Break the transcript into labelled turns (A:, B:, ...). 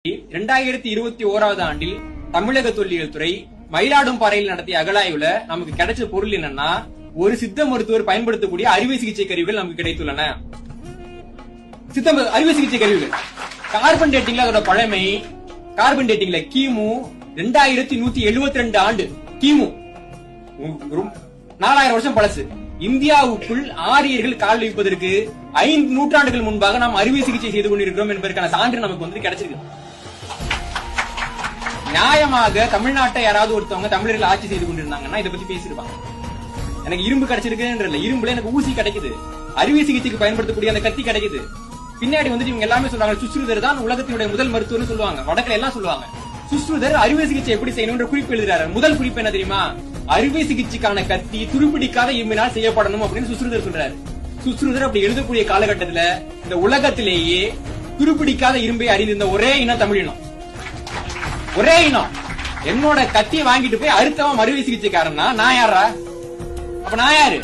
A: 2021 ஆண்டில் தமிழக தொல்லியல் துறை மயிலாடும்பாறையில் நடத்திய அகழாய்வுல நமக்கு கிடைச்ச பொருள் என்னன்னா, ஒரு சித்த மருத்துவர் பயன்படுத்தக்கூடிய அறுவை சிகிச்சை கருவிகள் நமக்கு கிடைத்துள்ளன. அறுவை சிகிச்சை கருவிகள் கார்பன் டேட்டிங்ல அதோட பழமை, கார்பன் டேட்டிங்ல கிமு 2172 ஆண்டு, கிமு 4000 வருஷம் பழசு. இந்தியாவுக்குள் ஆரியர்கள் கால் வைப்பதற்கு 5 நூற்றாண்டுகள் முன்பாக நாம் அறுவை சிகிச்சை செய்து கொண்டிருக்கிறோம் என்பதற்கான சான்று நமக்கு கிடைச்சிருக்கு. நியாயமாக தமிழ்நாட்டை யாராவது ஒருத்தவங்க தமிழர்கள் ஆட்சி செய்து கொண்டிருந்தாங்கன்னா இதை பத்தி பேசிருப்பாங்க. எனக்கு இரும்பு கிடைச்சிருக்கு, இரும்புல எனக்கு ஊசி கிடைக்குது, அறுவை சிகிச்சைக்கு பயன்படுத்தக்கூடிய அந்த கத்தி கிடைக்குது. பின்னாடி இவங்க எல்லாமே சொல்றாங்க, சுஷ்ருதர் தான் உலகத்தினுடைய முதல் மருத்துவர்னு சொல்லுவாங்க, வடக்குல எல்லாம் சொல்லுவாங்க. சுஷ்ருதர் அறுவை சிகிச்சை எப்படி செய்யணும்ன்ற குறிப்பு எழுதுறாரு. முதல் குறிப்பு என்ன தெரியுமா? அறுவை சிகிச்சைக்கான கத்தி துருப்பிடிக்காத இரும்பினால் செய்யப்படணும் அப்படின்னு சுஷ்ருதர் சொல்றாரு. சுஷ்ருதர் அப்படி எழுதக்கூடிய காலகட்டத்துல இந்த உலகத்திலேயே துருப்பிடிக்காத இரும்பை அறிந்திருந்த ஒரே இனம் தமிழ் இனம். ஒரே இனம். என்னோட கத்தியை வாங்கிட்டு போய் அறுத்தவன் அறுவை சிகிச்சைக்காரன்னா நான் யாரா? அப்ப நான் யாரு?